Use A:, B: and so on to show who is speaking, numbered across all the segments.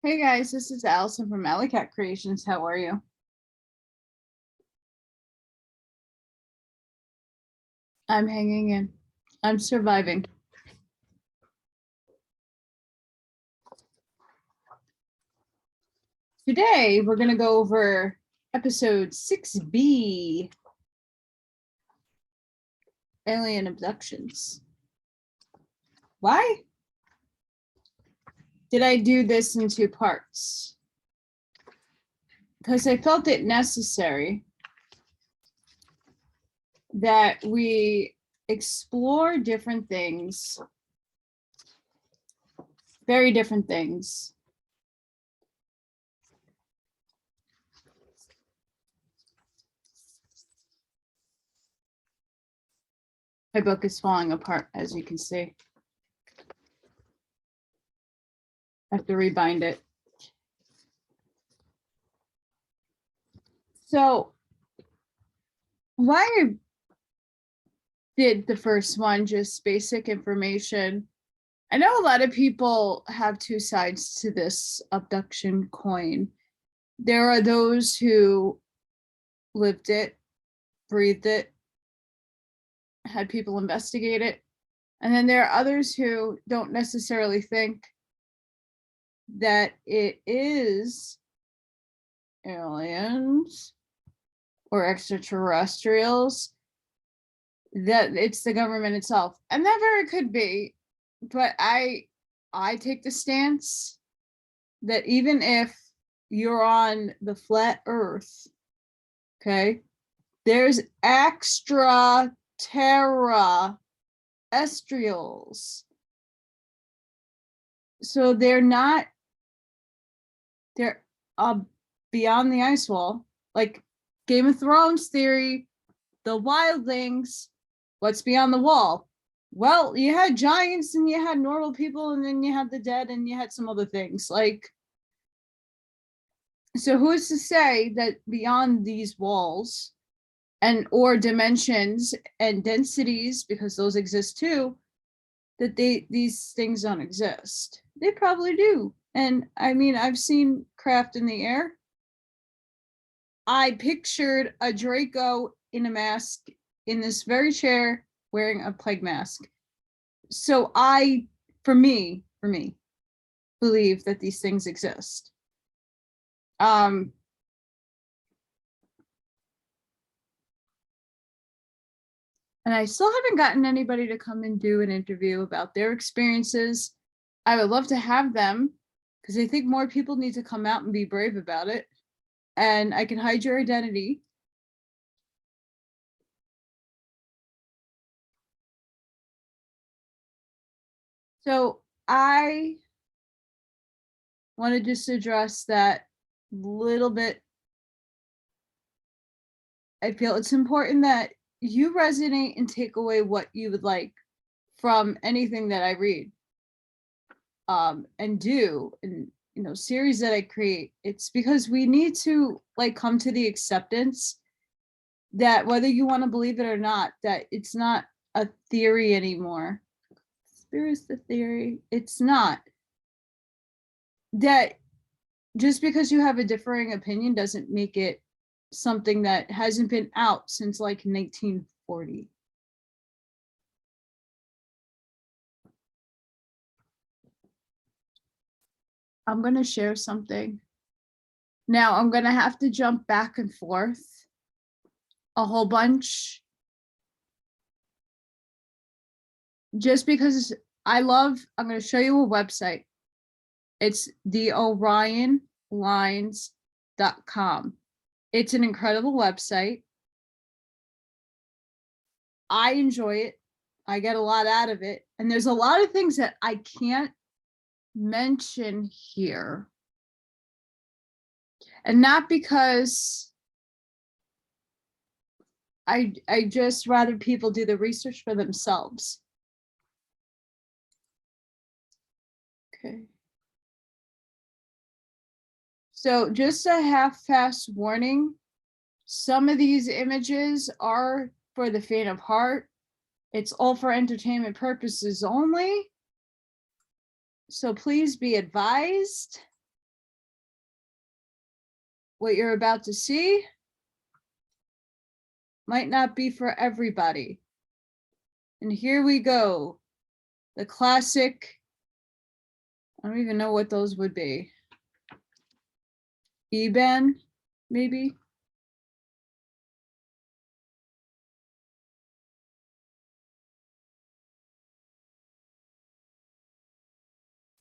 A: Hey guys, this is Allison from Alleycat Creations. How are you? I'm hanging in. I'm surviving. Today, we're going to go over episode 6B, Alien Abductions. Why did I do this in two parts? Because I felt it necessary that we explore different things, very different things. My book is falling apart, as you can see. I have to rebind it. So why did the first one just basic information? I know a lot of people have two sides to this abduction coin. There are those who lived it, breathed it, had people investigate it. And then there are others who don't necessarily think that it is aliens or extraterrestrials, that it's the government itself. And that very could be, but I take the stance that even if you're on the flat earth, okay, there's extraterrestrials. So they're beyond the ice wall, like Game of Thrones theory, the wildlings. What's beyond the wall? Well, you had giants and you had normal people and then you had the dead and you had some other things. Like, so who's to say that beyond these walls and or dimensions and densities, because those exist too, that these things don't exist? They probably do. And I mean, I've seen craft in the air. I pictured a Draco in a mask in this very chair wearing a plague mask. So for me, believe that these things exist. And I still haven't gotten anybody to come and do an interview about their experiences. I would love to have them because I think more people need to come out and be brave about it. And I can hide your identity. So I want to just address that little bit. I feel it's important that you resonate and take away what you would like from anything that I read and do, and series that I create. It's because we need to like come to the acceptance that whether you want to believe it or not, that it's not a theory anymore. Here's the theory. It's not. That just because you have a differing opinion doesn't make it something that hasn't been out since like 1940. I'm going to share something. Now I'm going to have to jump back and forth a whole bunch. Just because I'm going to show you a website. It's the OrionLines.com. It's an incredible website. I enjoy it. I get a lot out of it. And there's a lot of things that I can't mention here. And not because I just rather people do the research for themselves. Okay. So just a half-fast warning. Some of these images are for the faint of heart. It's all for entertainment purposes only. So please be advised. what you're about to see might not be for everybody. And here we go. The classic, I don't even know what those would be. E-ban, maybe?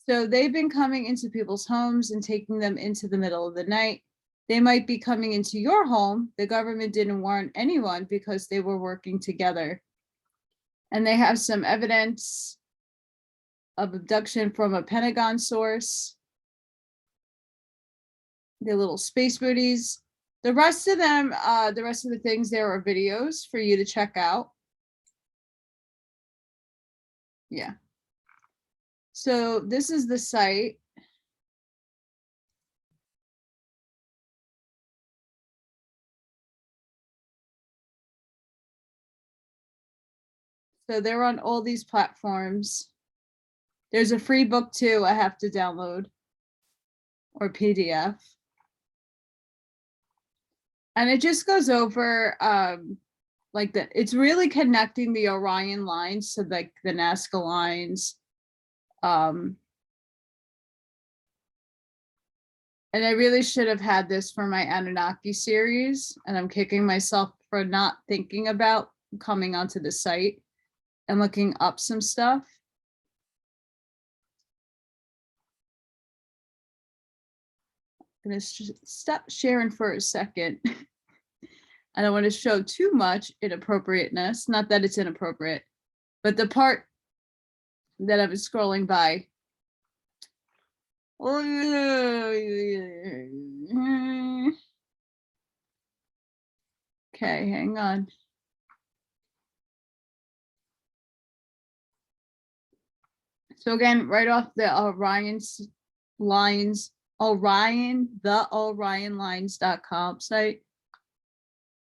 A: So they've been coming into people's homes and taking them into the middle of the night. They might be coming into your home. The government didn't warn anyone because they were working together. And they have some evidence of abduction from a Pentagon source. The little space booties. The rest of them, the rest of the things, there are videos for you to check out. Yeah. So this is the site. So they're on all these platforms. There's a free book too I have to download, or PDF. And it just goes over like it's really connecting the Orion lines to like the Nazca lines. And I really should have had this for my Anunnaki series, and I'm kicking myself for not thinking about coming onto the site and looking up some stuff. I'm gonna stop sharing for a second. I don't want to show too much inappropriateness, not that it's inappropriate, but the part that I was scrolling by. Okay, hang on. So again, right off the Orion's lines, the orionlines.com site.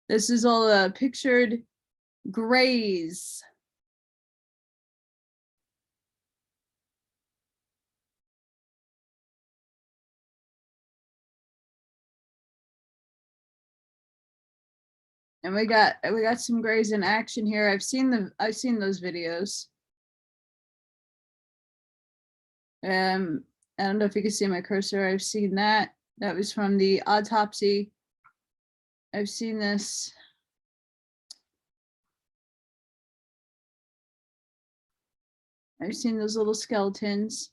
A: This is all the pictured grays. And we got some grays in action here. I've seen those videos. I don't know if you can see my cursor. I've seen that. That was from the autopsy. I've seen this. I've seen those little skeletons.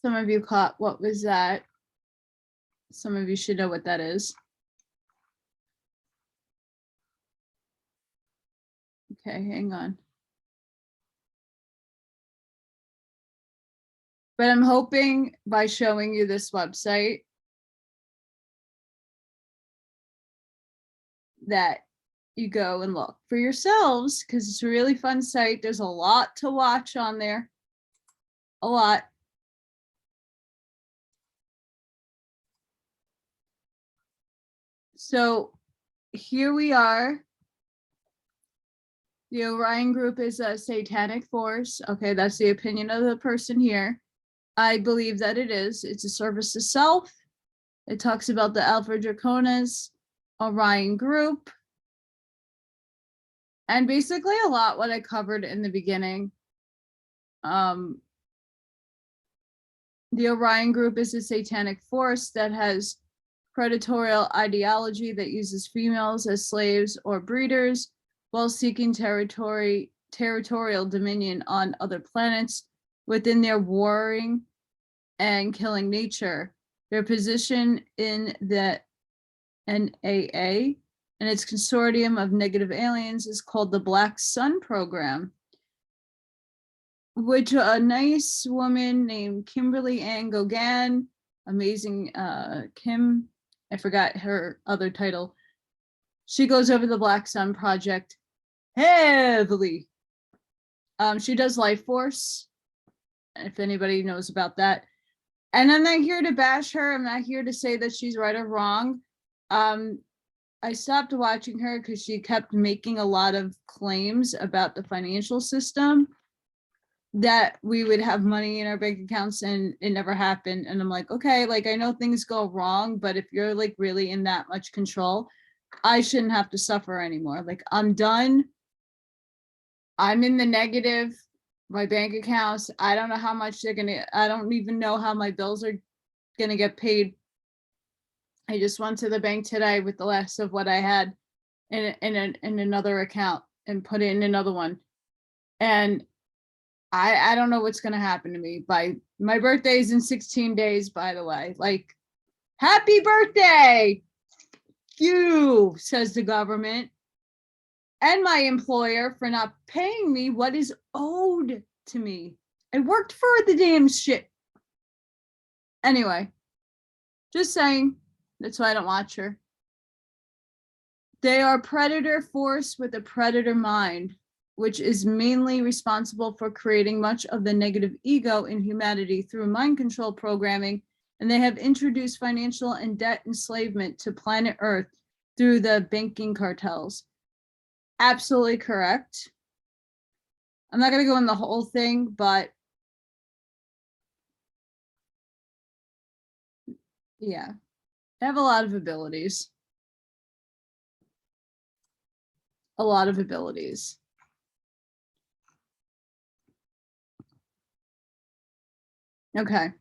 A: Some of you caught what was that? Some of you should know what that is. Okay, hang on. But I'm hoping by showing you this website that you go and look for yourselves, because it's a really fun site. There's a lot to watch on there. A lot. So here we are. The Orion Group is a satanic force. Okay, that's the opinion of the person here. I believe that it is. It's a service to self. It talks about the Alpha Draconis, Orion Group, and basically a lot what I covered in the beginning. The Orion Group is a satanic force that has predatorial ideology that uses females as slaves or breeders while seeking territorial dominion on other planets within their warring and killing nature. Their position in the NAA and its consortium of negative aliens is called the Black Sun Program, which a nice woman named Kimberly Ann Gauguin, amazing Kim, I forgot her other title. She goes over the Black Sun Project heavily. She does Life Force, if anybody knows about that. And I'm not here to bash her. I'm not here to say that she's right or wrong. I stopped watching her because she kept making a lot of claims about the financial system. that we would have money in our bank accounts, and it never happened. And I'm like, okay, like I know things go wrong, but if you're like really in that much control, I shouldn't have to suffer anymore. Like I'm done. I'm in the negative. My bank accounts, I don't know how much I don't even know how my bills are gonna get paid. I just went to the bank today with the last of what I had in another account and put it in another one. And I don't know what's gonna happen to me. By my birthday is in 16 days, by the way. Like, happy birthday! You, says the government and my employer for not paying me what is owed to me. I worked for the damn shit. Anyway, just saying, that's why I don't watch her. They are predator force with a predator mind, which is mainly responsible for creating much of the negative ego in humanity through mind control programming, and they have introduced financial and debt enslavement to planet Earth through the banking cartels. Absolutely correct. I'm not going to go in the whole thing, but yeah, I have a lot of abilities. A lot of abilities. Okay.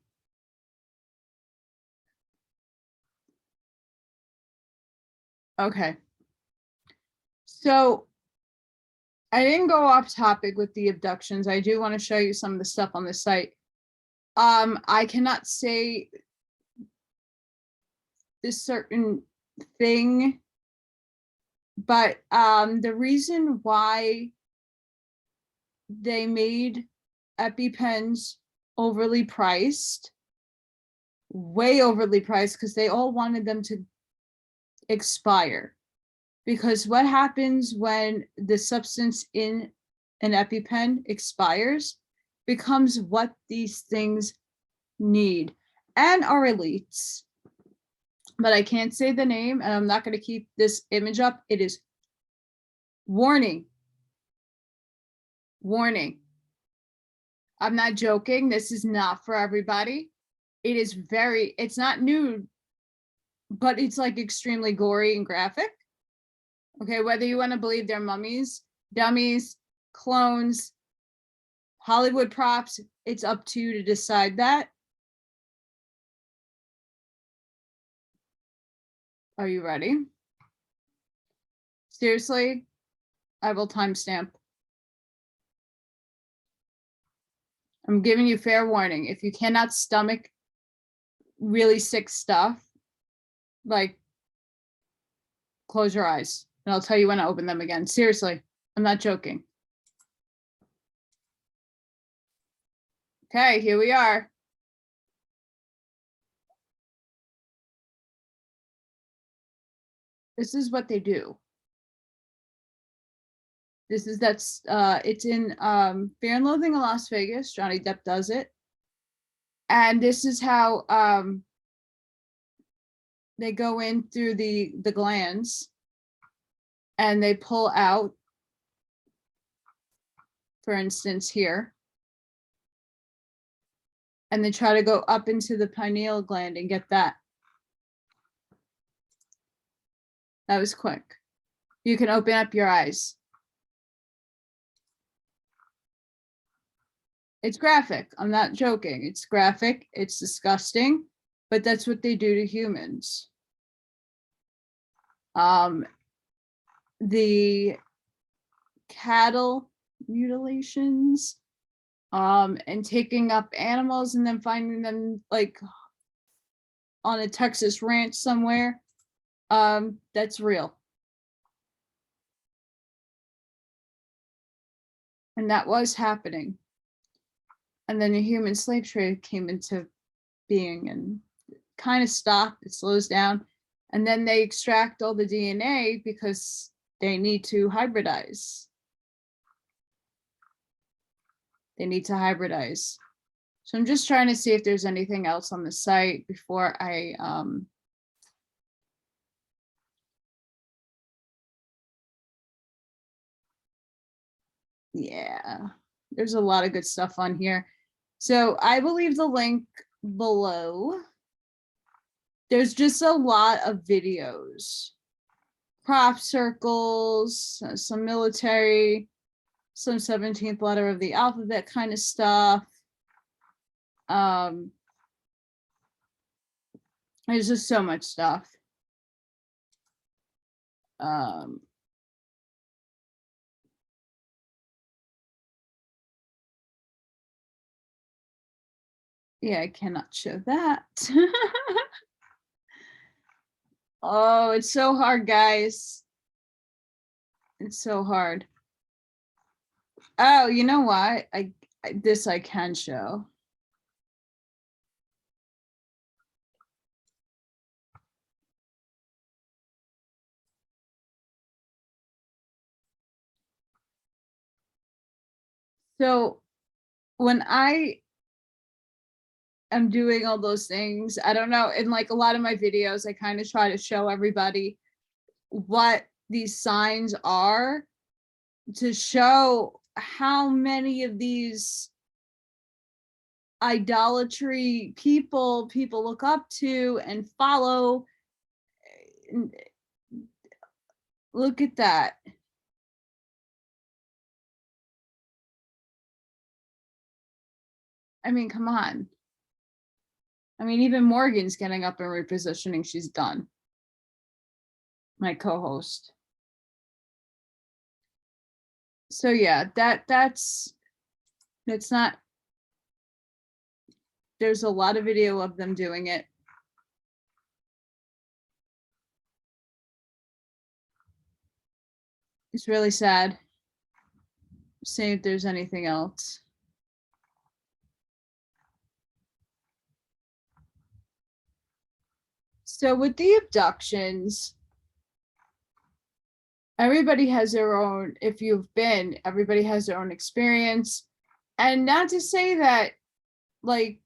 A: Okay. So I didn't go off topic with the abductions. I do want to show you some of the stuff on the site. I cannot say this certain thing, but the reason why they made EpiPens overly priced, way overly priced, because they all wanted them to expire. Because what happens when the substance in an EpiPen expires becomes what these things need and are elites. But I can't say the name, and I'm not going to keep this image up. It is warning. Warning. I'm not joking. This is not for everybody. It is it's not nude, but it's like extremely gory and graphic. Okay, whether you want to believe they're mummies, dummies, clones, Hollywood props, it's up to you to decide that. Are you ready? Seriously, I will timestamp. I'm giving you fair warning. If you cannot stomach really sick stuff, like, close your eyes and I'll tell you when to open them again. Seriously, I'm not joking. Okay, here we are. This is what they do. It's in Fear and Loathing in Las Vegas. Johnny Depp does it. And this is how they go in through the glands and they pull out, for instance, here. And they try to go up into the pineal gland and get that. That was quick. You can open up your eyes. It's graphic. I'm not joking. It's graphic. It's disgusting, but that's what they do to humans. The cattle mutilations, and taking up animals and then finding them like on a Texas ranch somewhere. That's real. And that was happening. And then the human slave trade came into being and kind of stopped. It slows down. And then they extract all the DNA because they need to hybridize. They need to hybridize. So I'm just trying to see if there's anything else on the site before I yeah. There's a lot of good stuff on here. So I will leave the link below. There's just a lot of videos, crop circles, some military, some 17th letter of the alphabet kind of stuff. There's just so much stuff. Yeah, I cannot show that. Oh, it's so hard, guys. It's so hard. Oh, you know what? This I can show. So when I am doing all those things, I don't know, in like a lot of my videos, I kind of try to show everybody what these signs are to show how many of these idolatry people look up to and follow. Look at that. I mean, come on. I mean, even Morgan's getting up and repositioning. She's done. My co-host. So yeah, that's not, there's a lot of video of them doing it. It's really sad. See if there's anything else. So with the abductions, everybody has their own, if you've been, everybody has their own experience. And not to say that, like,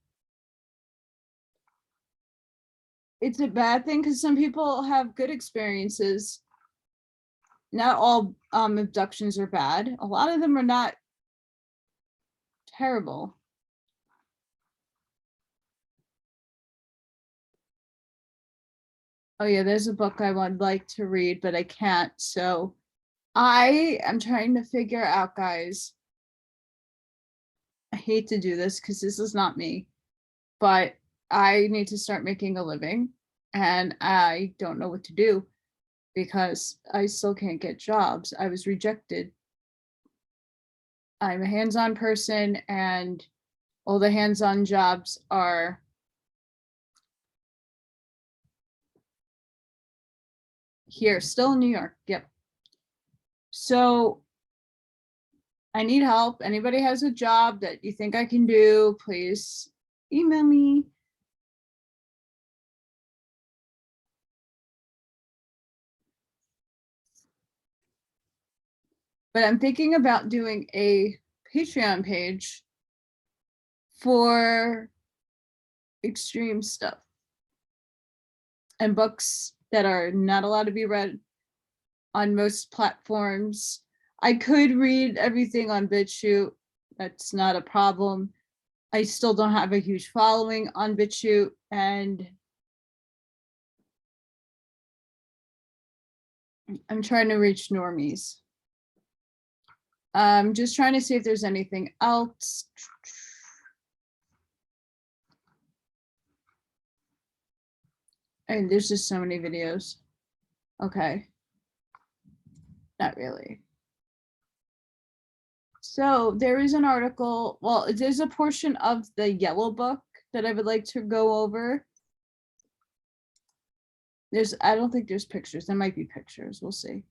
A: it's a bad thing, because some people have good experiences. Not all abductions are bad. A lot of them are not terrible. Oh yeah, there's a book I would like to read, but I can't. So I am trying to figure out, guys. I hate to do this because this is not me, but I need to start making a living, and I don't know what to do because I still can't get jobs. I was rejected. I'm a hands-on person, and all the hands-on jobs are here, still in New York. Yep. So I need help. Anybody has a job that you think I can do, please email me. But I'm thinking about doing a Patreon page for extreme stuff and books that are not allowed to be read on most platforms. I could read everything on BitChute. That's not a problem. I still don't have a huge following on BitChute, and I'm trying to reach normies. I'm just trying to see if there's anything else. And there's just so many videos. Okay. Not really. So there is an article, well, there's a portion of the yellow book that I would like to go over. I don't think there's pictures. There might be pictures. We'll see.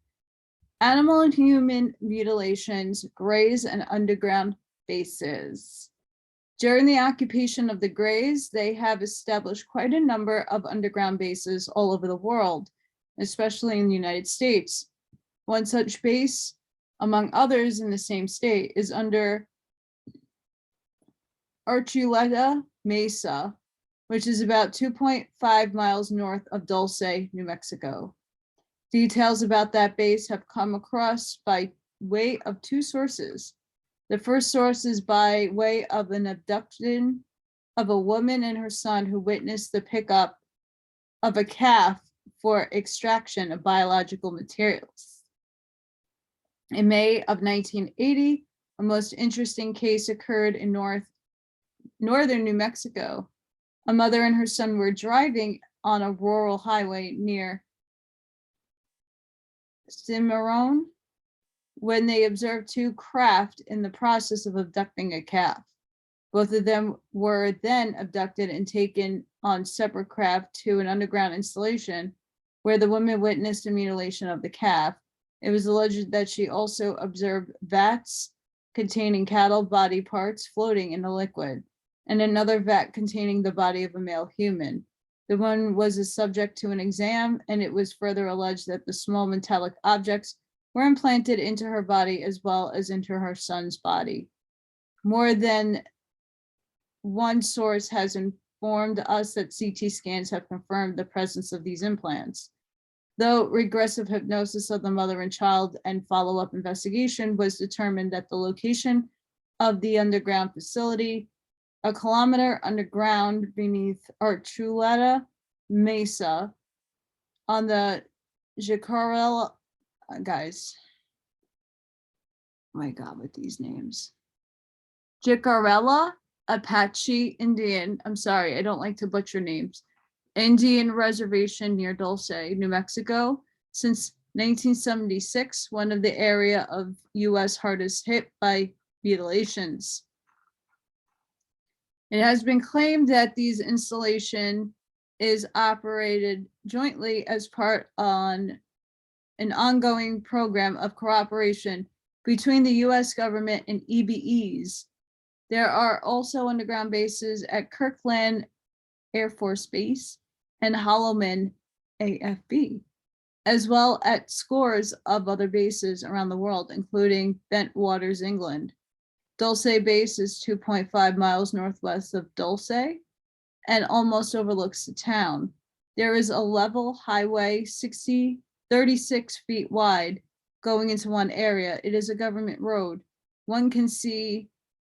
A: Animal and human mutilations, Greys and underground bases. During the occupation of the Greys, they have established quite a number of underground bases all over the world, especially in the United States. One such base, among others in the same state, is under Archuleta Mesa, which is about 2.5 miles north of Dulce, New Mexico. Details about that base have come across by way of two sources. The first source is by way of an abduction of a woman and her son who witnessed the pickup of a calf for extraction of biological materials. In May of 1980, a most interesting case occurred in northern New Mexico. A mother and her son were driving on a rural highway near Cimarron when they observed two craft in the process of abducting a calf. Both of them were then abducted and taken on separate craft to an underground installation where the woman witnessed a mutilation of the calf. It was alleged that she also observed vats containing cattle body parts floating in the liquid, and another vat containing the body of a male human. The woman was a subject to an exam, and it was further alleged that the small metallic objects were implanted into her body as well as into her son's body. More than one source has informed us that CT scans have confirmed the presence of these implants. Though regressive hypnosis of the mother and child and follow-up investigation was determined that the location of the underground facility, a kilometer underground beneath Archuleta Mesa on the Jicarilla, guys, oh my God, with these names. Jicarilla Apache Indian, I'm sorry, I don't like to butcher names, Indian reservation near Dulce, New Mexico, since 1976, one of the area of US hardest hit by mutilations. It has been claimed that these installation is operated jointly as part on an ongoing program of cooperation between the US government and EBEs. There are also underground bases at Kirkland Air Force Base and Holloman AFB, as well as scores of other bases around the world, including Bentwaters, England. Dulce Base is 2.5 miles northwest of Dulce and almost overlooks the town. There is a level highway 36 feet wide going into one area. It is a government road. One can see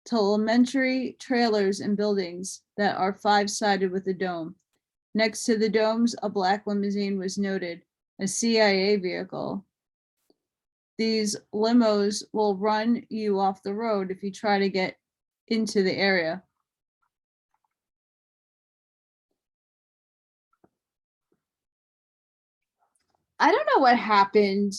A: telemetry trailers and buildings that are five-sided with a dome. Next to the domes, a black limousine was noted, a CIA vehicle. These limos will run you off the road if you try to get into the area. I don't know what happened.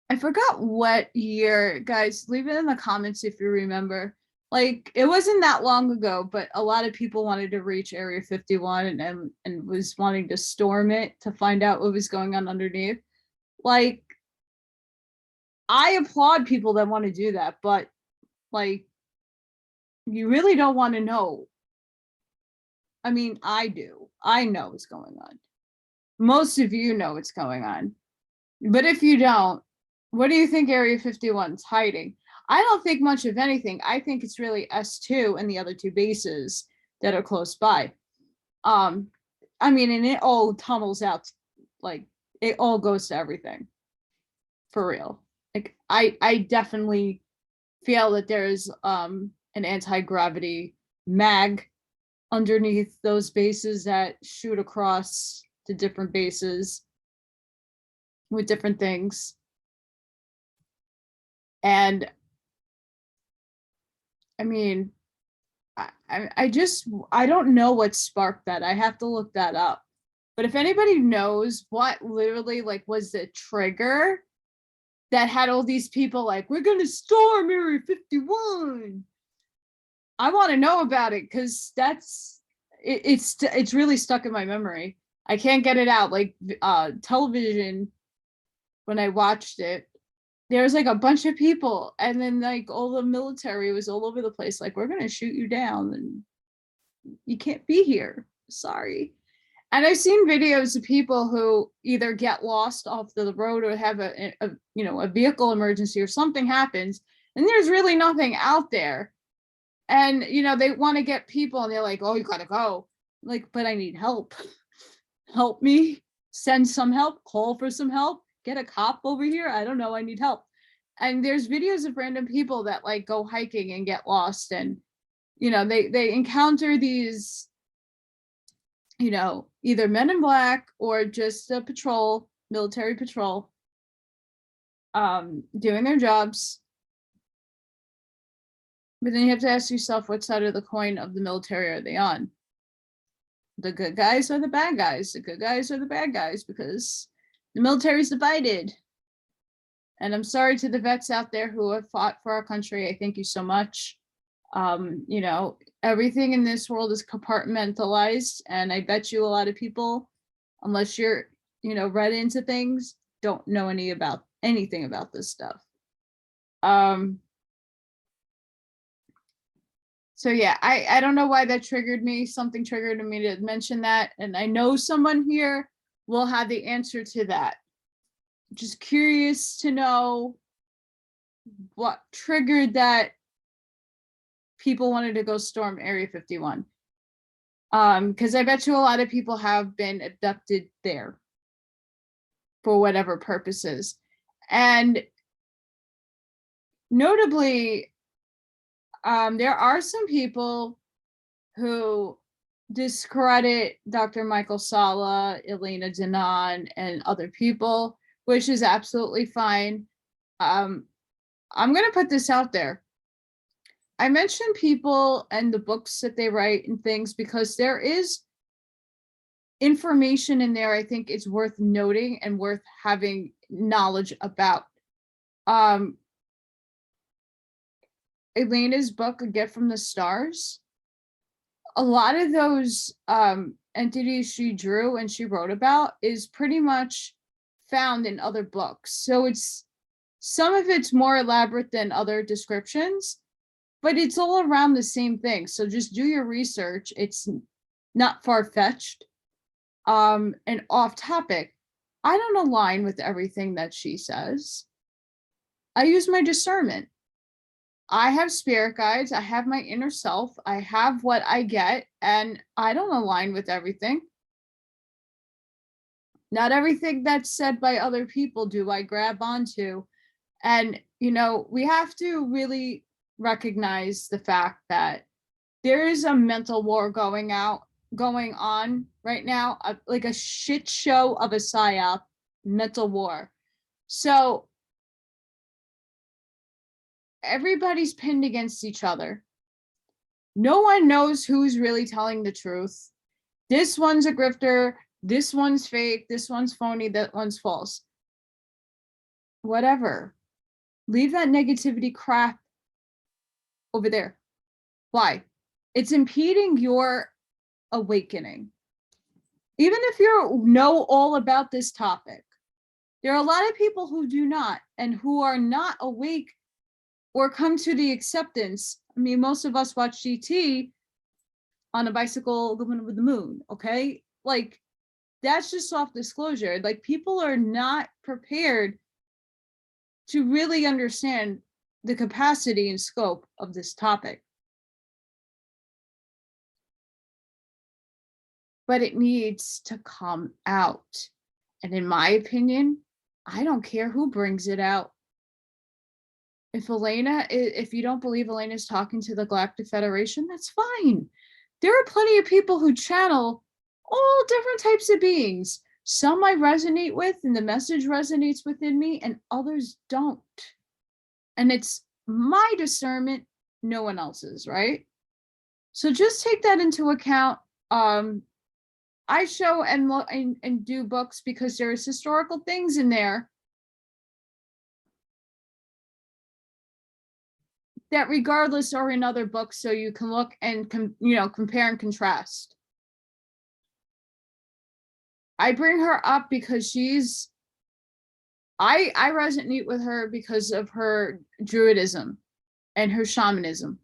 A: I forgot what year, guys, leave it in the comments if you remember. Like, it wasn't that long ago, but a lot of people wanted to reach Area 51 and was wanting to storm it to find out what was going on underneath. Like, I applaud people that want to do that, but like, you really don't want to know. I mean, I do. I know what's going on. Most of you know what's going on. But if you don't, what do you think Area 51's hiding? I don't think much of anything. I think it's really S2 and the other two bases that are close by. I mean, and it all tunnels out, like, it all goes to everything. For real. Like, I definitely feel that there's an anti-gravity mag underneath those bases that shoot across to different bases with different things. And I mean, I don't know what sparked that. I have to look that up. But if anybody knows what literally like was the trigger that had all these people like, we're going to storm Area 51, I want to know about it, because it's really stuck in my memory. I can't get it out. Like television, when I watched it, there was like a bunch of people, and then like all the military was all over the place. Like, we're going to shoot you down and you can't be here. Sorry. And I've seen videos of people who either get lost off the road or have a vehicle emergency or something happens, and there's really nothing out there. And, they want to get people and they're like, oh, you got to go. Like, but I need help. Help me. Send some help. Call for some help. Get a cop over here. I don't know. I need help. And there's videos of random people that like go hiking and get lost, and they encounter these, either men in black or just a patrol, military patrol, doing their jobs. But then you have to ask yourself, what side of the coin of the military are they on? The good guys or the bad guys? The good guys or the bad guys? Because the military is divided. And I'm sorry to the vets out there who have fought for our country. I thank you so much. Everything in this world is compartmentalized, and I bet you a lot of people, unless you're, read into things, don't know anything about this stuff. So yeah, I don't know why that triggered me. Something triggered me to mention that, and I know someone here will have the answer to that. Just curious to know what triggered that people wanted to go storm Area 51. Because I bet you a lot of people have been abducted there for whatever purposes. And notably, there are some people who discredit Dr. Michael Salla, Elena Danaan, and other people, which is absolutely fine. I'm going to put this out there. I mention people and the books that they write and things because there is information in there I think it's worth noting and worth having knowledge about. Elena's book, A Gift from the Stars, a lot of those entities she drew and she wrote about is pretty much found in other books. So some of it's more elaborate than other descriptions, but it's all around the same thing. So just do your research. It's not far-fetched. And off topic, I don't align with everything that she says. I use my discernment. I have spirit guides. I have my inner self. I have what I get, and I don't align with everything. Not everything that's said by other people do I grab onto. And, we have to really recognize the fact that there is a mental war going on right now, like a shit show of a psyop mental war. So everybody's pinned against each other. No one knows who's really telling the truth. This one's a grifter, this one's fake, this one's phony, that one's false. Whatever. Leave that negativity crap over there. Why? It's impeding your awakening. Even if you know all about this topic, there are a lot of people who do not, and who are not awake or come to the acceptance. I mean, most of us watch GT on a bicycle going with the moon, okay? Like, that's just self-disclosure. Like, people are not prepared to really understand the capacity and scope of this topic. But it needs to come out. And in my opinion, I don't care who brings it out. If you don't believe Elena's talking to the Galactic Federation, that's fine. There are plenty of people who channel all different types of beings. Some I resonate with and the message resonates within me, and others don't. And it's my discernment, no one else's, right? So just take that into account. I show and do books because there's historical things in there that regardless are in other books, so you can look and compare and contrast. I bring her up because I resonate with her because of her druidism and her shamanism.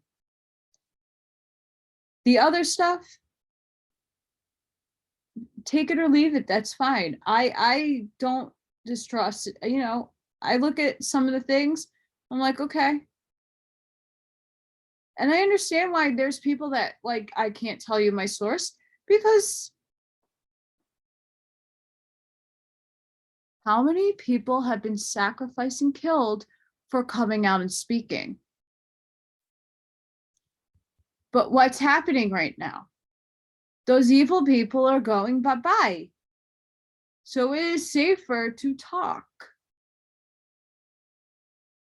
A: The other stuff, take it or leave it, that's fine. I don't distrust it. I look at some of the things, I'm like, okay. And I understand why there's people that, like, I can't tell you my source, because how many people have been sacrificed and killed for coming out and speaking. But what's happening right now? Those evil people are going bye-bye. So it is safer to talk.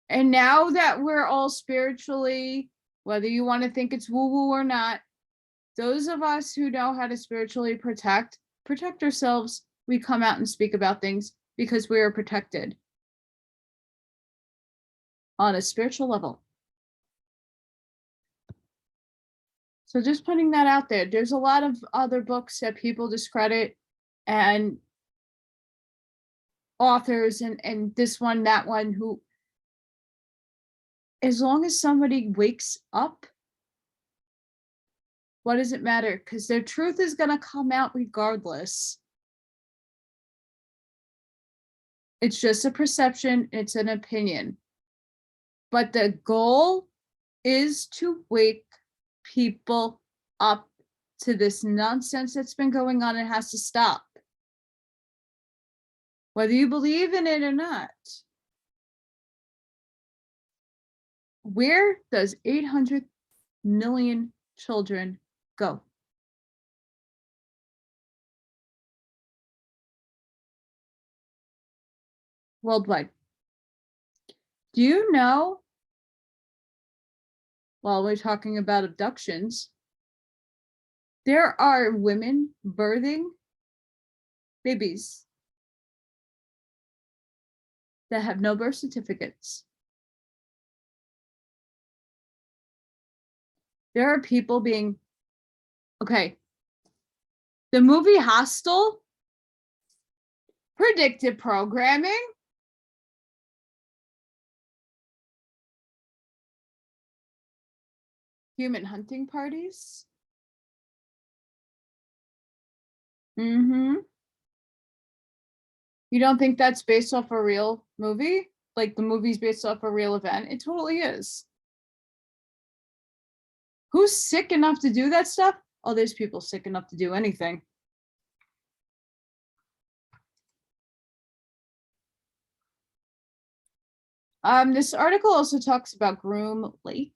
A: And now that we're all spiritually, whether you want to think it's woo-woo or not, those of us who know how to spiritually protect ourselves, we come out and speak about things because we are protected on a spiritual level. So just putting that out there. There's a lot of other books that people discredit and authors and this one, that one, who, as long as somebody wakes up, what does it matter? Because their truth is going to come out regardless. It's just a perception, it's an opinion. But the goal is to wake people up to this nonsense that's been going on. It has to stop. Whether you believe in it or not. Where does 800 million children go? Worldwide. Do you know, while we're talking about abductions, there are women birthing babies that have no birth certificates. There are people being, okay, the movie Hostel, predictive programming, human hunting parties. You don't think that's based off a real movie? Like the movie's based off a real event? It totally is. Who's sick enough to do that stuff? Oh, there's people sick enough to do anything. This article also talks about Groom Lake.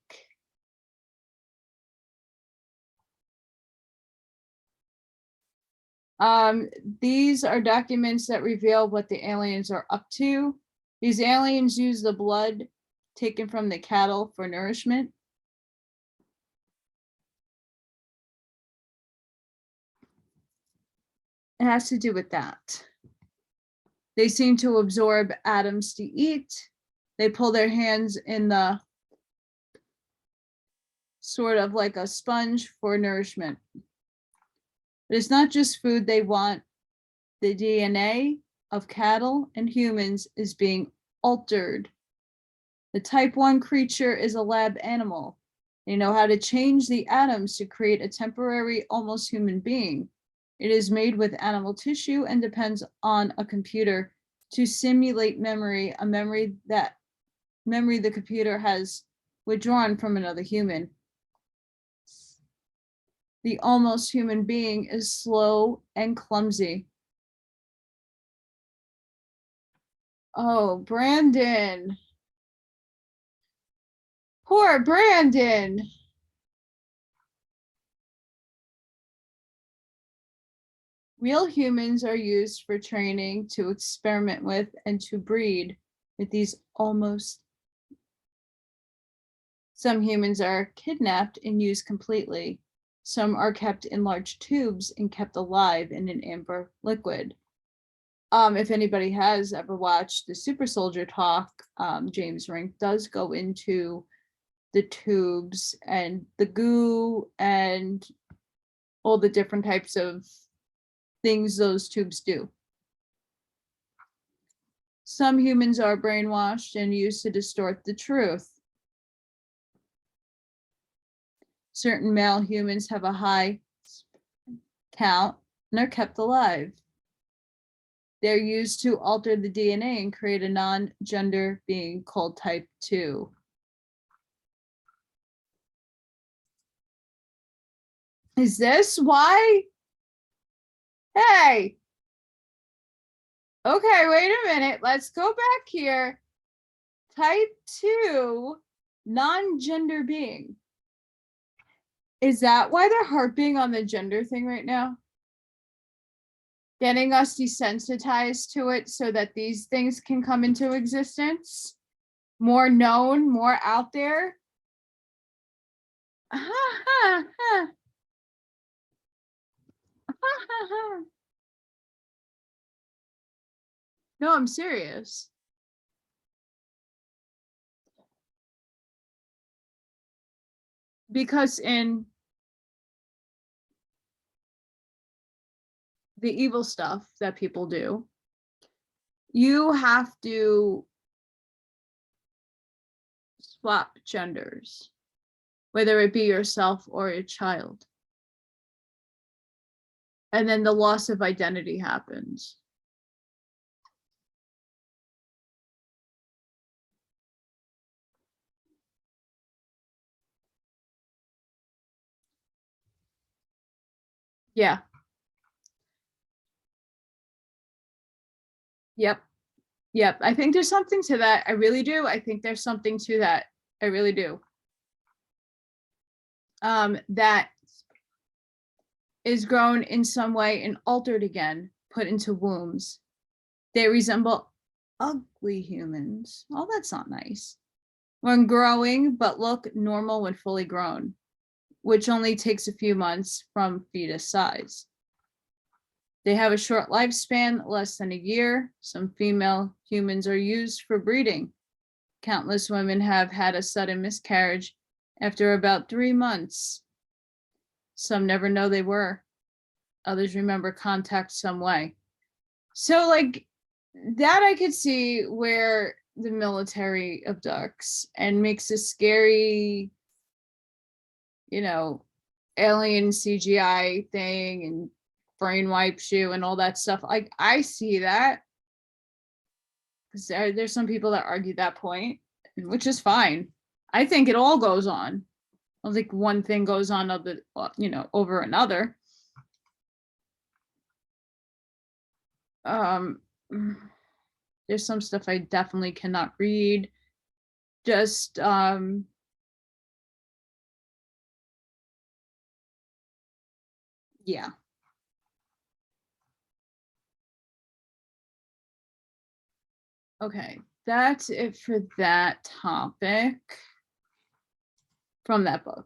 A: These are documents that reveal what the aliens are up to. These aliens use the blood taken from the cattle for nourishment. It has to do with that. They seem to absorb atoms to eat. They pull their hands in the sort of like a sponge for nourishment. But it's not just food they want. The DNA of cattle and humans is being altered. The type 1 creature is a lab animal. They know how to change the atoms to create a temporary, almost human being. It is made with animal tissue and depends on a computer to simulate memory, a memory the computer has withdrawn from another human. The almost human being is slow and clumsy. Oh, Brandon. Poor Brandon. Real humans are used for training, to experiment with, and to breed with these almost. Some humans are kidnapped and used completely. Some are kept in large tubes and kept alive in an amber liquid. If anybody has ever watched the Super Soldier talk, James Rink does go into the tubes and the goo and all the different types of things those tubes do. Some humans are brainwashed and used to distort the truth. Certain male humans have a high count and are kept alive. They're used to alter the DNA and create a non-gender being called type 2. Is this why? Hey. Okay, wait a minute. Let's go back here. Type 2 non-gender being. Is that why they're harping on the gender thing right now? Getting us desensitized to it so that these things can come into existence? More known, more out there? No, I'm serious. Because in the evil stuff that people do, you have to swap genders, whether it be yourself or a child. And then the loss of identity happens. Yeah. Yep. Yep. I think there's something to that. I really do. I think there's something to that. I really do. That is grown in some way and altered again, put into wombs. They resemble ugly humans. Oh, that's not nice. When growing, but look normal when fully grown, which only takes a few months from fetus size. They have a short lifespan, less than a year. Some female humans are used for breeding. Countless women have had a sudden miscarriage after about 3 months. Some never know they were. Others remember contact some way. So like that I could see where the military abducts and makes a scary, alien CGI thing and brain wipes you and all that stuff. Like I see that. Because there's some people that argue that point, which is fine. I think it all goes on. I don't think one thing goes on over another. There's some stuff I definitely cannot read. Just yeah. Okay, that's it for that topic from that book.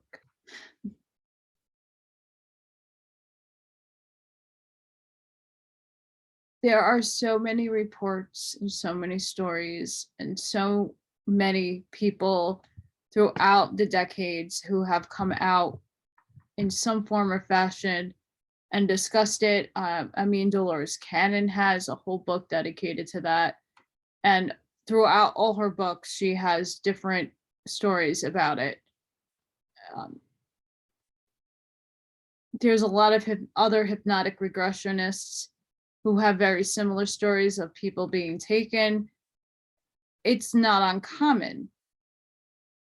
A: There are so many reports and so many stories and so many people throughout the decades who have come out in some form or fashion and discussed it. Dolores Cannon has a whole book dedicated to that. And throughout all her books, she has different stories about it. There's a lot of other hypnotic regressionists who have very similar stories of people being taken. It's not uncommon.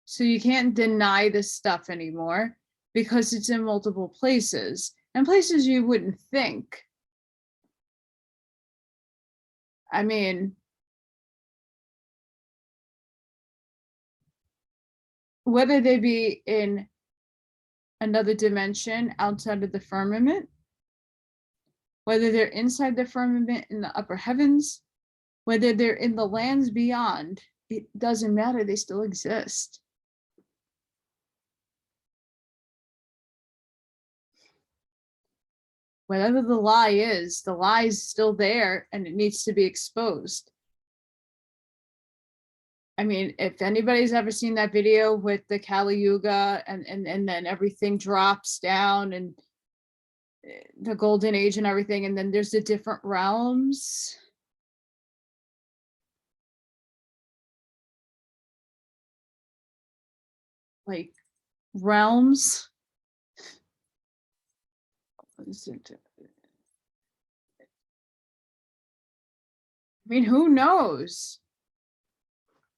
A: So you can't deny this stuff anymore because it's in multiple places and places you wouldn't think. I mean, whether they be in another dimension outside of the firmament, whether they're inside the firmament in the upper heavens, whether they're in the lands beyond, it doesn't matter, they still exist. Whatever the lie is still there and it needs to be exposed. I mean, if anybody's ever seen that video with the Kali Yuga and then everything drops down and the golden age and everything, and then there's the different realms. Like realms. I mean, who knows?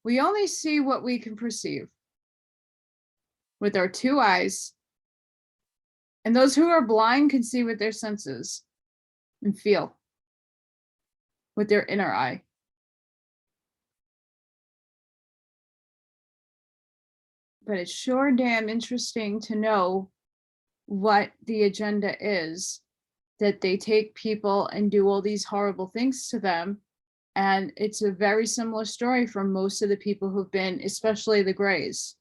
A: We only see what we can perceive with our 2 eyes. And those who are blind can see with their senses and feel with their inner eye. but it's sure damn interesting to know what the agenda is, that they take people and do all these horrible things to them. And it's a very similar story from most of the people who've been, especially the Greys,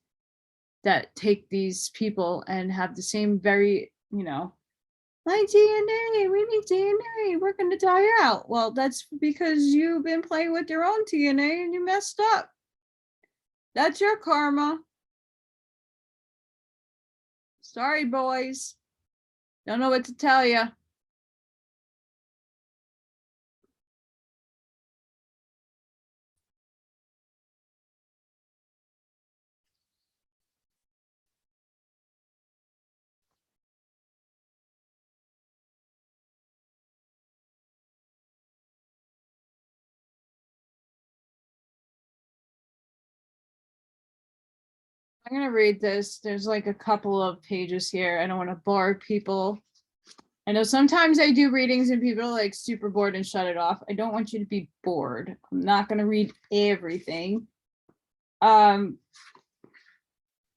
A: that take these people and have the same very, like DNA, we need DNA, we're going to die out. Well, that's because you've been playing with your own DNA and you messed up. That's your karma. Sorry, boys. Don't know what to tell you. I'm going to read this. There's like a couple of pages here. I don't want to bore people. I know sometimes I do readings and people are like super bored and shut it off. I don't want you to be bored. I'm not going to read everything. But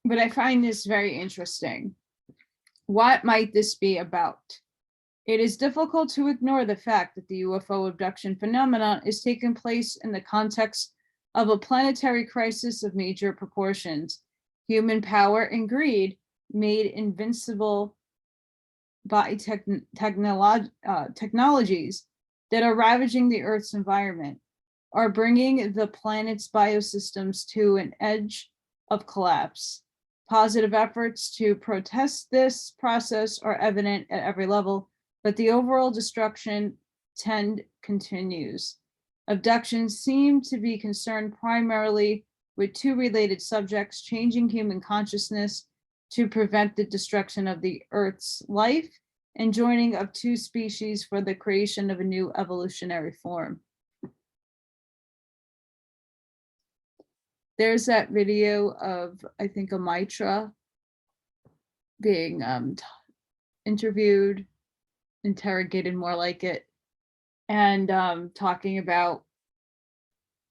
A: I find this very interesting. What might this be about? It is difficult to ignore the fact that the UFO abduction phenomenon is taking place in the context of a planetary crisis of major proportions. Human power and greed, made invincible by technologies that are ravaging the Earth's environment, are bringing the planet's biosystems to an edge of collapse. Positive efforts to protest this process are evident at every level, but the overall destruction trend continues. Abductions seem to be concerned primarily with two related subjects: changing human consciousness to prevent the destruction of the Earth's life, and joining of two species for the creation of a new evolutionary form. There's that video of, I think, a Mitra being interviewed, interrogated more like it, and talking about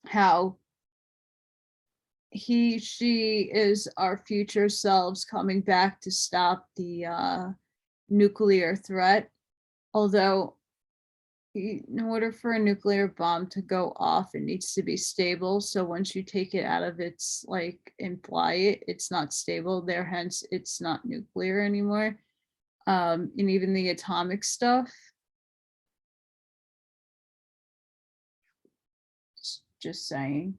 A: how she is our future selves coming back to stop the nuclear threat. Although in order for a nuclear bomb to go off, it needs to be stable. So once you take it out of its and fly it, it's not stable there, hence it's not nuclear anymore. And even the atomic stuff. Just saying.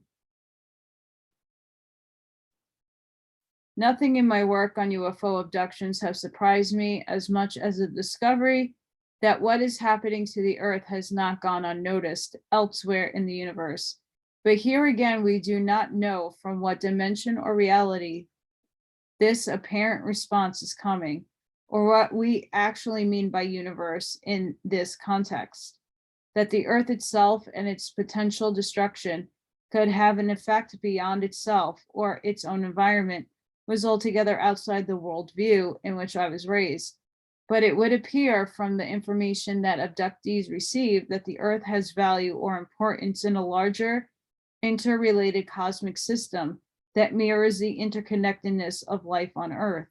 A: Nothing in my work on UFO abductions has surprised me as much as the discovery that what is happening to the Earth has not gone unnoticed elsewhere in the universe. But here again, we do not know from what dimension or reality this apparent response is coming, or what we actually mean by universe in this context. That the Earth itself and its potential destruction could have an effect beyond itself or its own environment was altogether outside the worldview in which I was raised. But it would appear from the information that abductees receive that the Earth has value or importance in a larger, interrelated cosmic system that mirrors the interconnectedness of life on Earth.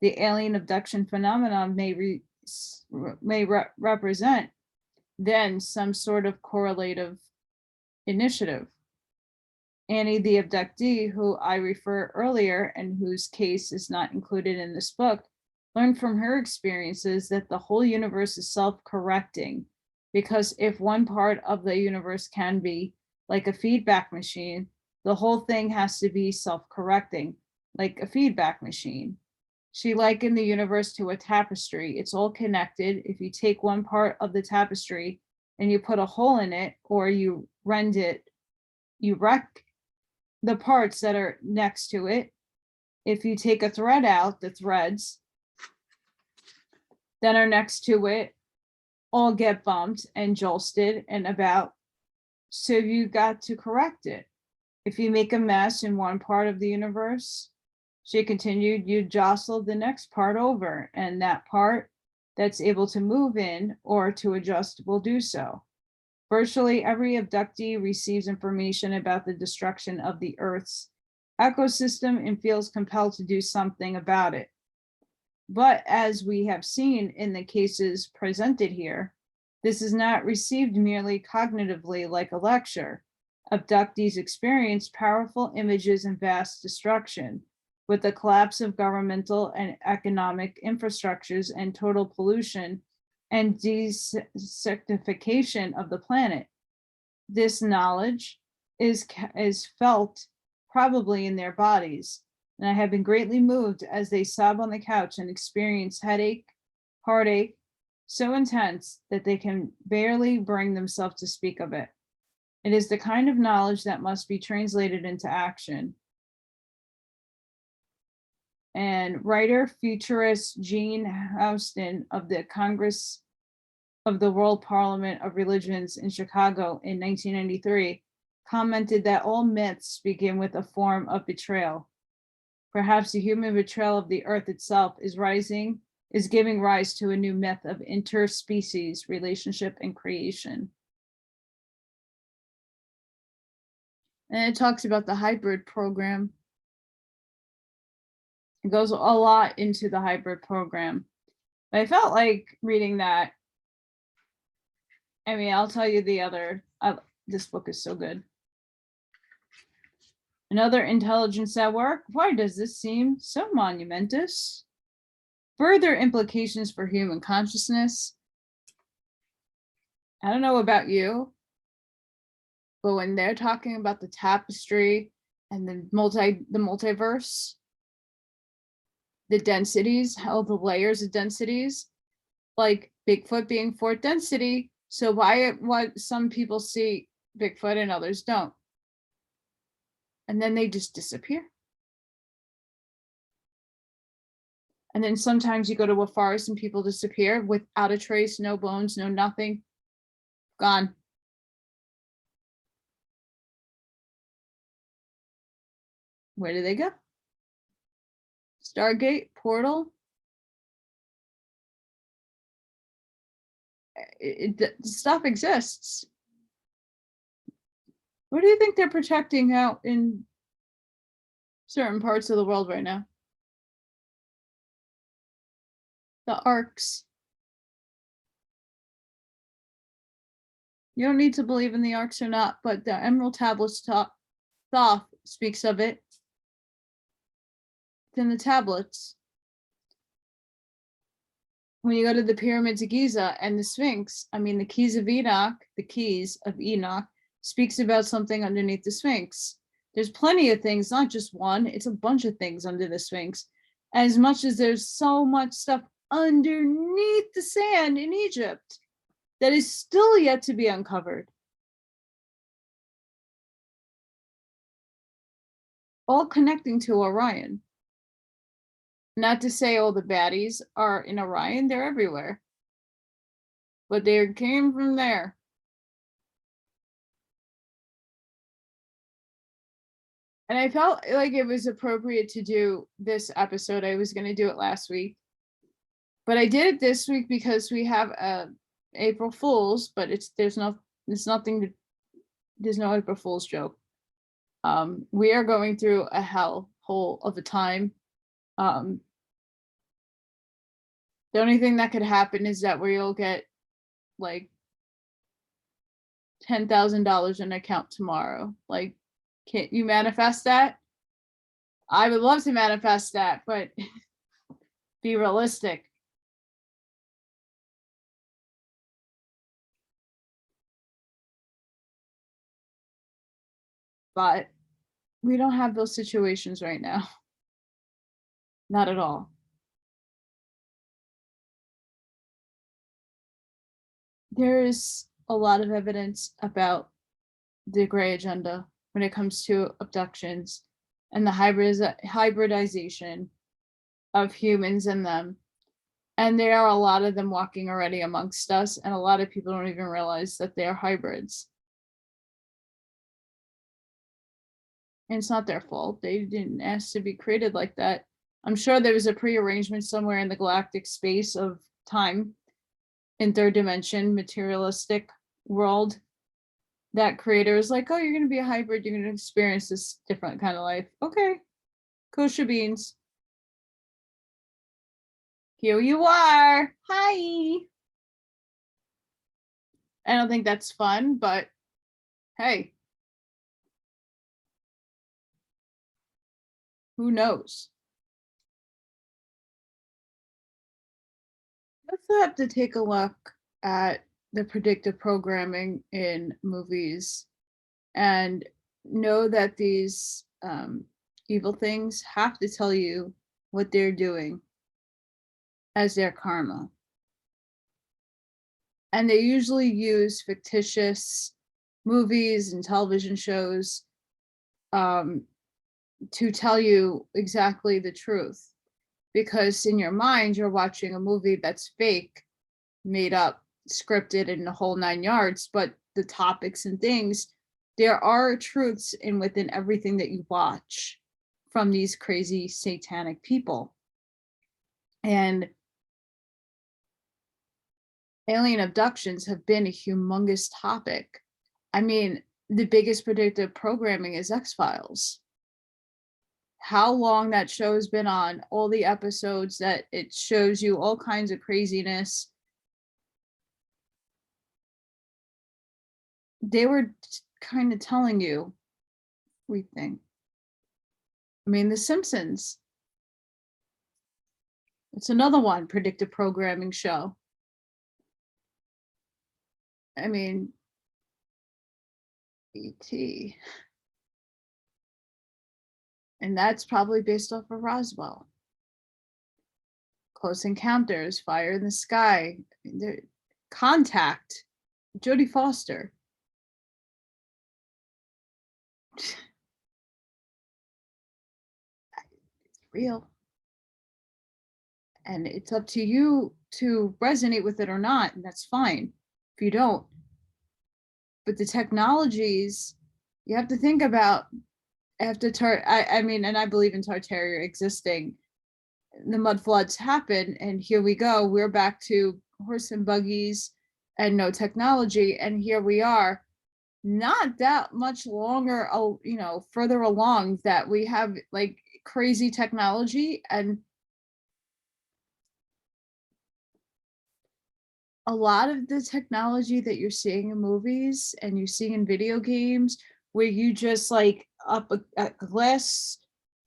A: The alien abduction phenomenon may represent then some sort of correlative initiative. Annie, the abductee, who I refer earlier and whose case is not included in this book, learned from her experiences that the whole universe is self-correcting, because if one part of the universe can be like a feedback machine, the whole thing has to be self-correcting, like a feedback machine. She likened the universe to a tapestry. It's all connected. If you take one part of the tapestry and you put a hole in it, or you rend it, you wreck the parts that are next to it. If you take a thread out, the threads that are next to it all get bumped and jolted and about. So you got to correct it. If you make a mess in one part of the universe, she continued, you jostle the next part over, and that part that's able to move in or to adjust will do so. Virtually every abductee receives information about the destruction of the Earth's ecosystem and feels compelled to do something about it. But as we have seen in the cases presented here, this is not received merely cognitively like a lecture. Abductees experience powerful images and vast destruction, with the collapse of governmental and economic infrastructures and total pollution and desertification of the planet. This knowledge is felt probably in their bodies, and I have been greatly moved as they sob on the couch and experience headache, heartache, so intense that they can barely bring themselves to speak of it. It is the kind of knowledge that must be translated into action. And writer, futurist Jean Houston of the Congress of the World Parliament of Religions in Chicago in 1993 commented that all myths begin with a form of betrayal. Perhaps the human betrayal of the earth itself is giving rise to a new myth of interspecies relationship and creation. And it talks about the hybrid program. It goes a lot into the hybrid program. But I felt like reading that. I mean, I'll tell you this book is so good. Another intelligence at work. Why does this seem so monumentous? Further implications for human consciousness. I don't know about you, but when they're talking about the tapestry and the multiverse, the densities, how the layers of densities, like Bigfoot being fourth density. So why some people see Bigfoot and others don't? And then they just disappear. And then sometimes you go to a forest and people disappear without a trace, no bones, no nothing, gone. Where do they go? Stargate, portal. The stuff exists. What do you think they're protecting out in certain parts of the world right now? The arcs. You don't need to believe in the arcs or not, but the Emerald Tablets Thoth speaks of it. It's in the tablets. When you go to the pyramids of Giza and the Sphinx, I mean, the keys of Enoch speaks about something underneath the Sphinx. There's plenty of things, not just one, it's a bunch of things under the Sphinx. As much as there's so much stuff underneath the sand in Egypt that is still yet to be uncovered. All connecting to Orion. Not to say all the baddies are in Orion, they're everywhere. But they came from there. And I felt like it was appropriate to do this episode. I was going to do it last week. But I did it this week because we have April Fool's, but there's no April Fool's joke. We are going through a hellhole of a time. The only thing that could happen is that we'll get like $10,000 in account tomorrow. Like, can't you manifest that? I would love to manifest that, but be realistic. But we don't have those situations right now. Not at all. There is a lot of evidence about the gray agenda when it comes to abductions and the hybridization of humans and them. And there are a lot of them walking already amongst us, and a lot of people don't even realize that they're hybrids. And it's not their fault. They didn't ask to be created like that. I'm sure there was a prearrangement somewhere in the galactic space of time in third dimension, materialistic world, that creator is like, oh, you're going to be a hybrid. You're going to experience this different kind of life. Okay. Kosher beans. Here you are. Hi. I don't think that's fun, but hey, who knows? You also have to take a look at the predictive programming in movies and know that these evil things have to tell you what they're doing as their karma. And they usually use fictitious movies and television shows to tell you exactly the truth. Because in your mind, you're watching a movie that's fake, made up, scripted, and the whole 9 yards, but the topics and things, there are truths in within everything that you watch from these crazy satanic people. And alien abductions have been a humongous topic. I mean, the biggest predictive programming is X-Files. How long that show has been on, all the episodes that it shows you all kinds of craziness. They were kind of telling you everything. I mean, The Simpsons. It's another one, predictive programming show. I mean, E.T. And that's probably based off of Roswell. Close Encounters, Fire in the Sky, Contact, Jodie Foster. It's real. And it's up to you to resonate with it or not, and that's fine if you don't. But the technologies, you have to think about after I mean, and I believe in Tartaria existing. The mud floods happen, and here we go. We're back to horse and buggies and no technology, and here we are, not that much longer, further along, that we have like crazy technology. And a lot of the technology that you're seeing in movies and you see in video games, where you just like up a glass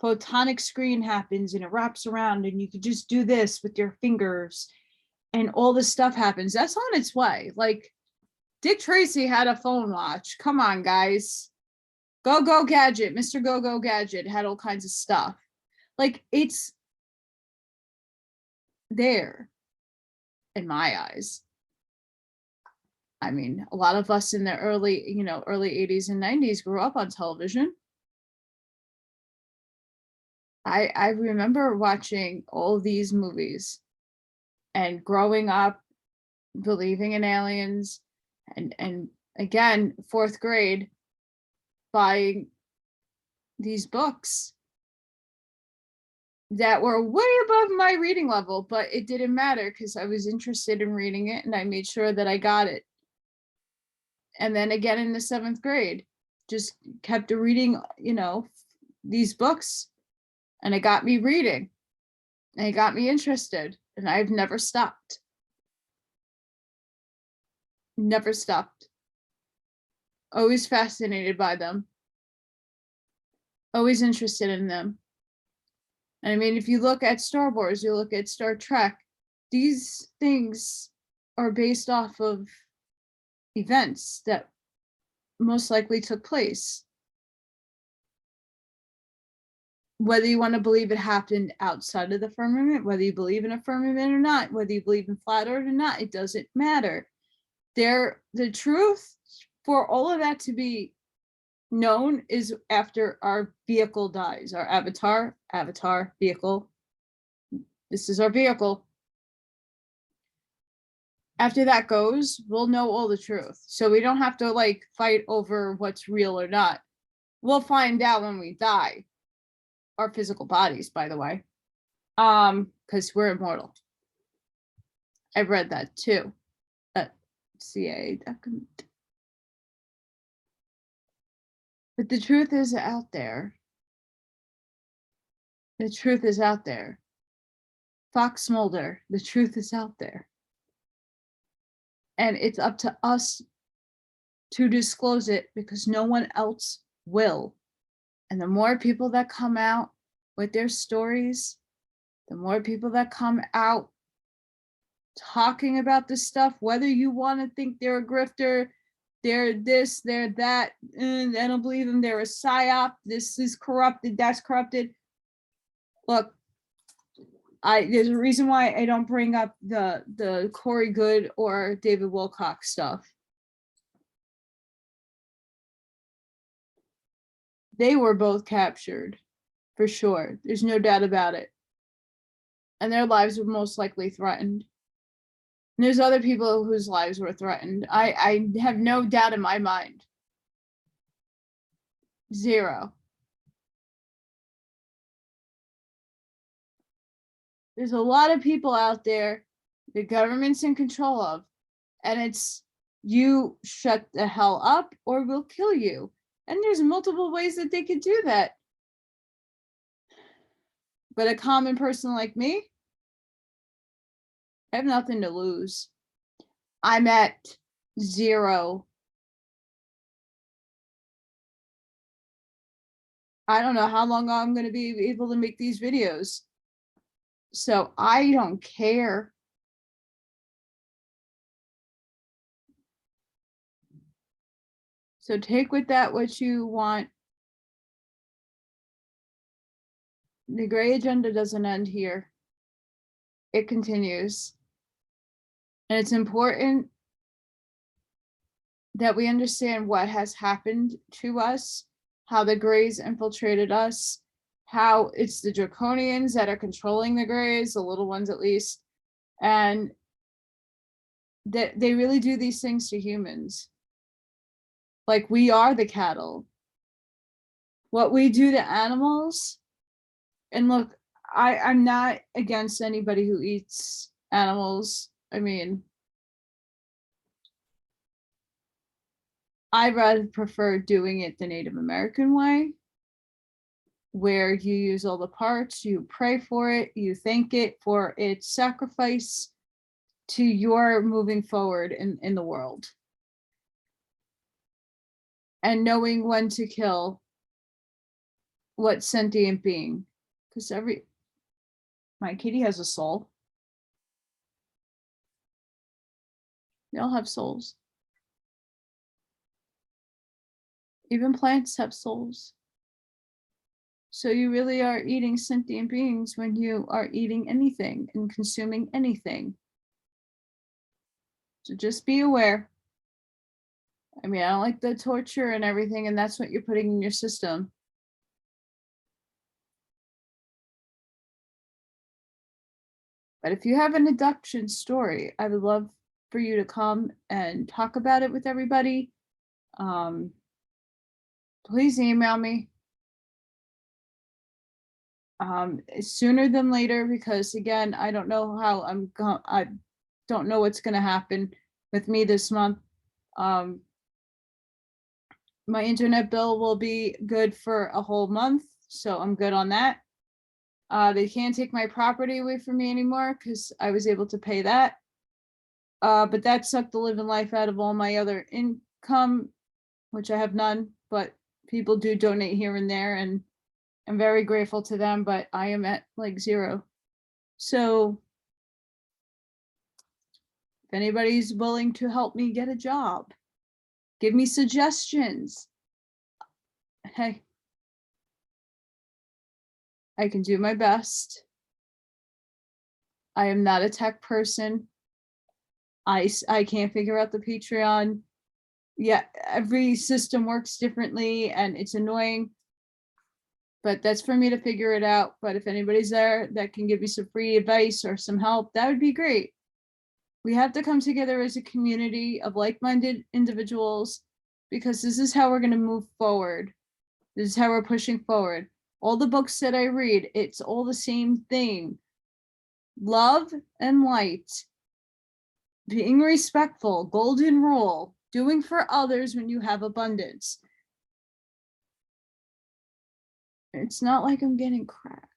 A: photonic screen happens and it wraps around and you could just do this with your fingers and all this stuff happens, that's on its way. Like Dick Tracy had a phone watch. Come on, guys. Go Gadget, Mr. Go Gadget had all kinds of stuff. Like, it's there in my eyes. I mean, a lot of us in the early 80s and 90s grew up on television. I remember watching all these movies and growing up believing in aliens, and again, 4th grade, buying these books that were way above my reading level, but it didn't matter because I was interested in reading it and I made sure that I got it. And then again in the 7th grade, just kept reading, these books, and it got me reading and it got me interested, and I've never stopped. Never stopped. Always fascinated by them. Always interested in them. And I mean, if you look at Star Wars, you look at Star Trek, these things are based off of events that most likely took place. Whether you want to believe it happened outside of the firmament, whether you believe in a firmament or not, whether you believe in flat earth or not, it doesn't matter. The truth for all of that to be known is after our vehicle dies, our avatar vehicle. This is our vehicle. After that goes, we'll know all the truth. So we don't have to like fight over what's real or not. We'll find out when we die. Our physical bodies, by the way. Because we're immortal. I've read that too. CIA document. But the truth is out there. The truth is out there. Fox Mulder, the truth is out there. And it's up to us to disclose it because no one else will. And the more people that come out with their stories, the more people that come out talking about this stuff, whether you want to think they're a grifter, they're this, they're that, and I don't believe them, they're a psyop, this is corrupted, that's corrupted. Look, there's a reason why I don't bring up the Corey Good or David Wilcox stuff. They were both captured, for sure. There's no doubt about it. And their lives were most likely threatened. And there's other people whose lives were threatened. I have no doubt in my mind. Zero. There's a lot of people out there the government's in control of, and it's you shut the hell up or we'll kill you. And there's multiple ways that they could do that. But a common person like me, I have nothing to lose. I'm at 0. I don't know how long I'm going to be able to make these videos. So I don't care. So take with that what you want. The gray agenda doesn't end here. It continues. And it's important that we understand what has happened to us, how the grays infiltrated us, how it's the draconians that are controlling the grays, the little ones at least, and that they really do these things to humans. Like we are the cattle. What we do to animals, and look, I'm not against anybody who eats animals. I mean, I rather prefer doing it the Native American way, where you use all the parts, you pray for it, you thank it for its sacrifice to your moving forward in the world. And knowing when to kill what sentient being, because my kitty has a soul. They all have souls. Even plants have souls. So you really are eating sentient beings when you are eating anything and consuming anything. So just be aware. I mean, I don't like the torture and everything, and that's what you're putting in your system. But if you have an abduction story, I would love for you to come and talk about it with everybody. Please email me. Sooner than later, because again, I don't know how I don't know what's gonna happen with me this month. My internet bill will be good for a whole month, so I'm good on that. They can't take my property away from me anymore because I was able to pay that. But that sucked the living life out of all my other income, which I have none, but people do donate here and there, and I'm very grateful to them, but I am at like 0. So if anybody's willing to help me get a job, give me suggestions. Hey, I can do my best. I am not a tech person. I can't figure out the Patreon. Yeah, every system works differently and it's annoying, but that's for me to figure it out. But if anybody's there that can give me some free advice or some help, that would be great. We have to come together as a community of like-minded individuals, because this is how we're going to move forward. This is how we're pushing forward. All the books that I read, it's all the same thing. Love and light, being respectful, golden rule, doing for others when you have abundance. It's not like I'm getting crack.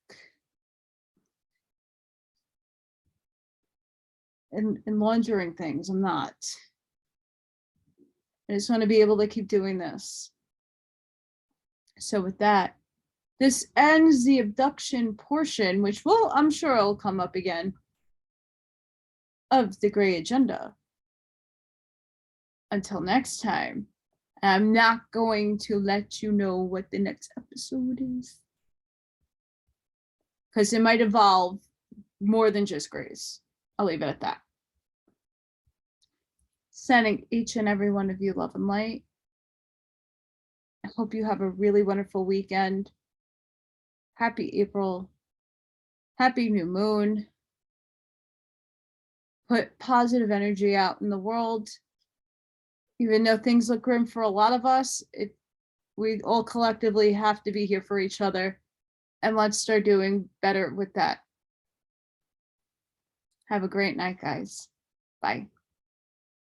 A: And laundering things, I'm not. I just want to be able to keep doing this. So with that, this ends the abduction portion, which will, I'm sure it'll come up again, of the gray agenda. Until next time, I'm not going to let you know what the next episode is, because it might evolve more than just grays. I'll leave it at that. Sending each and every one of you love and light. I hope you have a really wonderful weekend. Happy April. Happy new moon. Put positive energy out in the world. Even though things look grim for a lot of us, we all collectively have to be here for each other. And let's start doing better with that. Have a great night, guys. Bye.